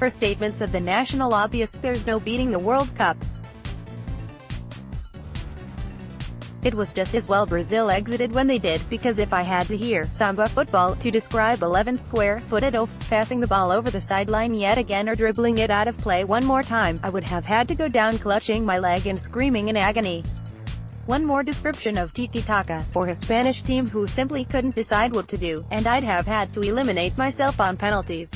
for statements of the national obvious, there's no beating the World Cup. It was just as well Brazil exited when they did, because if I had to hear samba football to describe 11 square-footed oafs passing the ball over the sideline yet again or dribbling it out of play one more time, I would have had to go down clutching my leg and screaming in agony. One more description of tiki-taka for a Spanish team who simply couldn't decide what to do, and I'd have had to eliminate myself on penalties.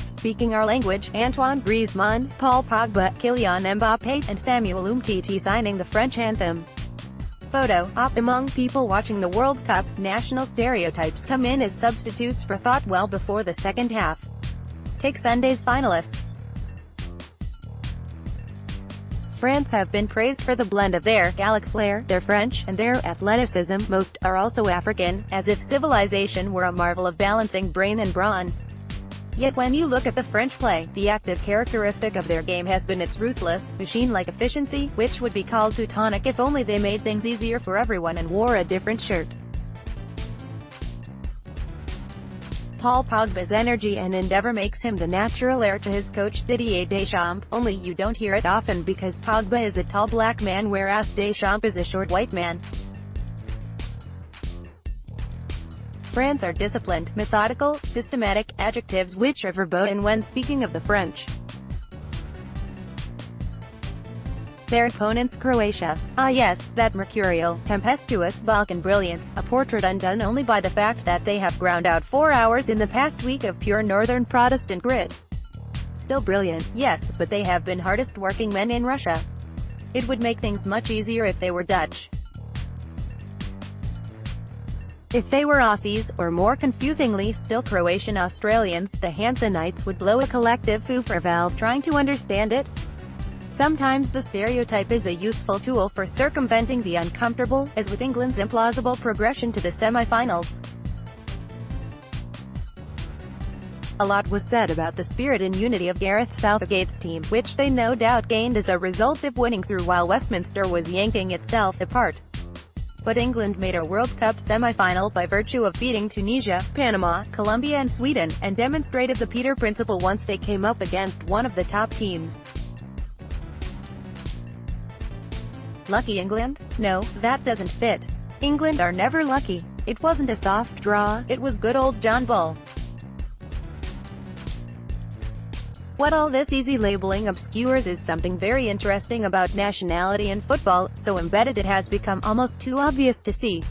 Speaking our language, Antoine Griezmann, Paul Pogba, Kylian Mbappé, and Samuel Umtiti signing the French anthem. Photo op. Among people watching the World Cup, national stereotypes come in as substitutes for thought well before the second half. Take Sunday's finalists. France have been praised for the blend of their Gallic flair, their French, and their athleticism. Most are also African, as if civilization were a marvel of balancing brain and brawn. Yet when you look at the French play, the active characteristic of their game has been its ruthless, machine-like efficiency, which would be called Teutonic if only they made things easier for everyone and wore a different shirt. Paul Pogba's energy and endeavor makes him the natural heir to his coach Didier Deschamps, only you don't hear it often because Pogba is a tall black man whereas Deschamps is a short white man. France are disciplined, methodical, systematic, adjectives which are verboten when speaking of the French. Their opponents Croatia. Ah yes, that mercurial, tempestuous Balkan brilliance, a portrait undone only by the fact that they have ground out 4 hours in the past week of pure northern Protestant grit. Still brilliant, yes, but they have been hardest working men in Russia. It would make things much easier if they were Dutch. If they were Aussies, or more confusingly still Croatian Australians, the Hansenites would blow a collective foo-for valve trying to understand it. Sometimes the stereotype is a useful tool for circumventing the uncomfortable, as with England's implausible progression to the semi-finals. A lot was said about the spirit and unity of Gareth Southgate's team, which they no doubt gained as a result of winning through while Westminster was yanking itself apart. But England made a World Cup semi-final by virtue of beating Tunisia, Panama, Colombia and Sweden, and demonstrated the Peter principle once they came up against one of the top teams. Lucky England? No, that doesn't fit. England are never lucky. It wasn't a soft draw, it was good old John Bull. What all this easy labeling obscures is something very interesting about nationality in football, so embedded it has become almost too obvious to see.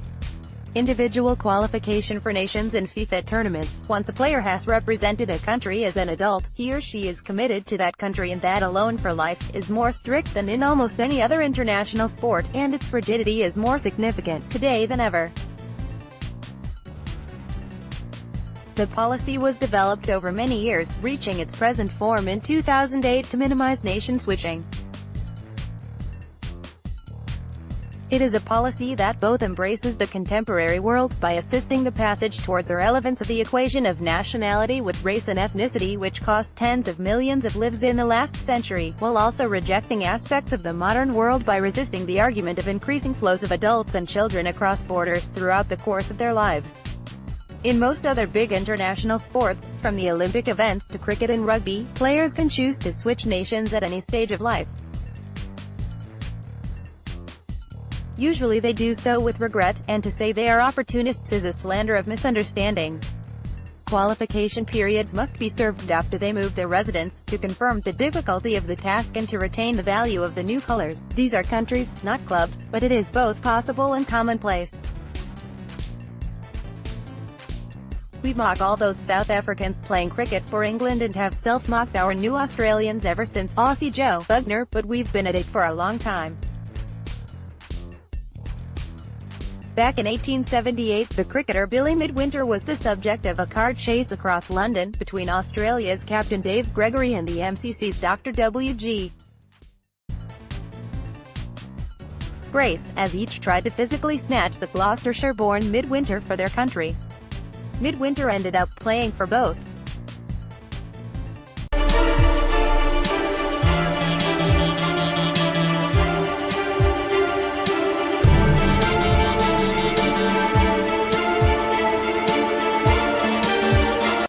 Individual qualification for nations in FIFA tournaments. Once a player has represented a country as an adult, he or she is committed to that country and that alone for life, is more strict than in almost any other international sport, and its rigidity is more significant today than ever. The policy was developed over many years, reaching its present form in 2008 to minimize nation switching. It is a policy that both embraces the contemporary world, by assisting the passage towards irrelevance of the equation of nationality with race and ethnicity which cost tens of millions of lives in the last century, while also rejecting aspects of the modern world by resisting the argument of increasing flows of adults and children across borders throughout the course of their lives. In most other big international sports, from the Olympic events to cricket and rugby, players can choose to switch nations at any stage of life. Usually they do so with regret, and to say they are opportunists is a slander of misunderstanding. Qualification periods must be served after they move their residence, to confirm the difficulty of the task and to retain the value of the new colors. These are countries, not clubs, but it is both possible and commonplace. We mock all those South Africans playing cricket for England and have self-mocked our new Australians ever since Aussie Joe Bugner, but we've been at it for a long time. Back in 1878, the cricketer Billy Midwinter was the subject of a car chase across London, between Australia's Captain Dave Gregory and the MCC's Dr. W.G. Grace, as each tried to physically snatch the Gloucestershire-born Midwinter for their country. Midwinter ended up playing for both.